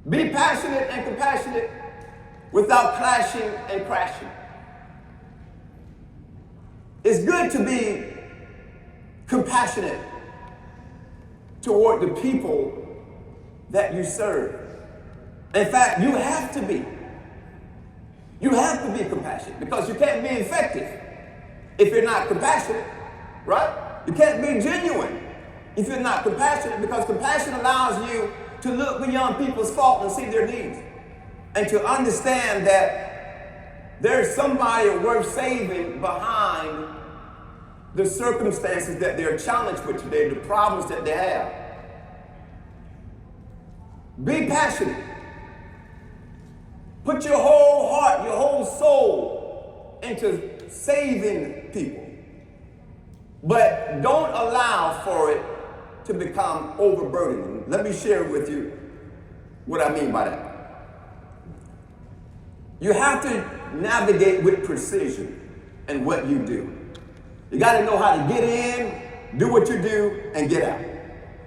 Be passionate and compassionate without clashing and crashing. It's good to be compassionate toward the people that you serve. In fact, you have to be. You have to be compassionate because you can't be effective if you're not compassionate, right? You can't be genuine if you're not compassionate, because compassion allows you to look beyond people's fault and see their needs and to understand that there's somebody worth saving behind the circumstances that they're challenged with today, the problems that they have. Be passionate. Put your whole heart, your whole soul into saving people. But don't allow for it to become overburdening. Let me share with you what I mean by that. You have to navigate with precision in what you do. You got to know how to get in, do what you do, and get out.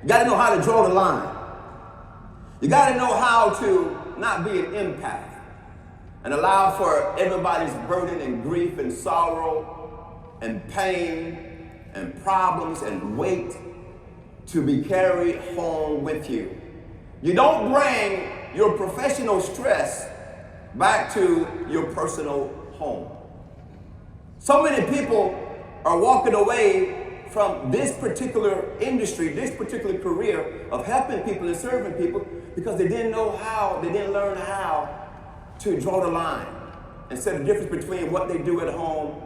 You got to know how to draw the line. You got to know how to not be an empath and allow for everybody's burden and grief and sorrow and pain and problems and weight to be carried home with you. You don't bring your professional stress back to your personal home. So many people are walking away from this particular industry, this particular career of helping people and serving people because they didn't know how, they didn't learn how to draw the line and set the difference between what they do at home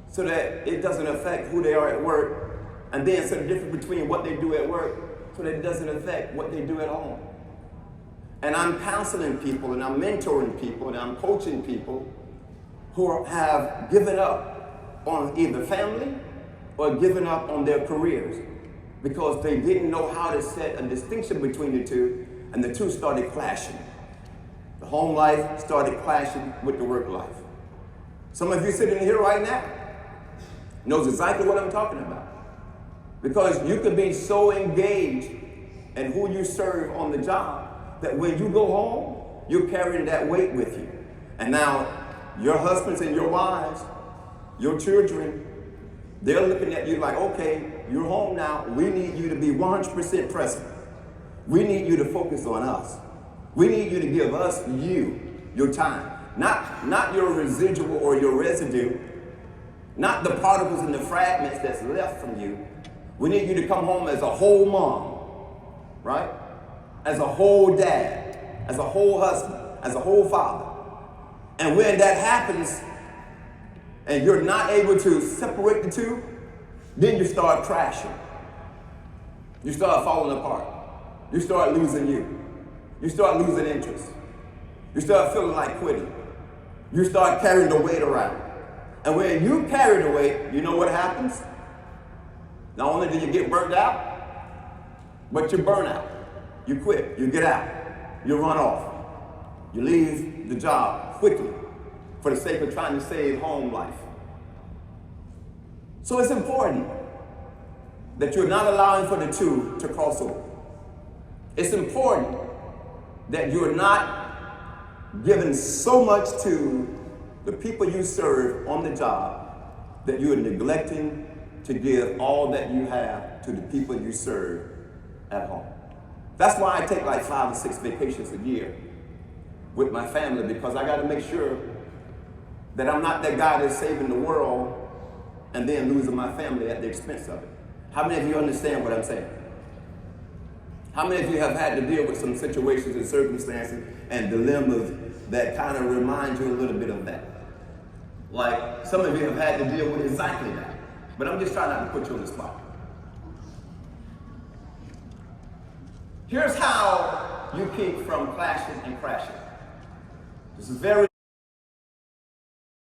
so that it doesn't affect who they are at work, and then set the difference between what they do at work so that it doesn't affect what they do at home. And I'm counseling people and I'm mentoring people and I'm coaching people who have given up on either family or given up on their careers because they didn't know how to set a distinction between the two, and the two started clashing. The home life started clashing with the work life. Some of you sitting here right now knows exactly what I'm talking about, because you could be so engaged in who you serve on the job that when you go home, you're carrying that weight with you. And now your husbands and your wives, your children, they're looking at you like, okay, you're home now. We need you to be 100% present. We need you to focus on us. We need you to give us, your time. Not your residual or your residue, not the particles and the fragments that's left from you. We need you to come home as a whole mom, right? As a whole dad, as a whole husband, as a whole father. And when that happens, and you're not able to separate the two, then you start crashing. You start falling apart. You start losing you. You start losing interest. You start feeling like quitting. You start carrying the weight around. And when you carry the weight, you know what happens? Not only do you get burnt out, but you burn out. You quit. You get out. You run off. You leave the job quickly for the sake of trying to save home life. So it's important that you're not allowing for the two to cross over. It's important that you're not giving so much to the people you serve on the job that you're neglecting to give all that you have to the people you serve at home. That's why I take like 5 or 6 vacations a year with my family, because I got to make sure that I'm not that guy that's saving the world and then losing my family at the expense of it. How many of you understand what I'm saying? How many of you have had to deal with some situations and circumstances and dilemmas that kind of remind you a little bit of that? Like some of you have had to deal with exactly that. But I'm just trying not to put you on the spot. Here's how you keep from clashing and crashing. This is very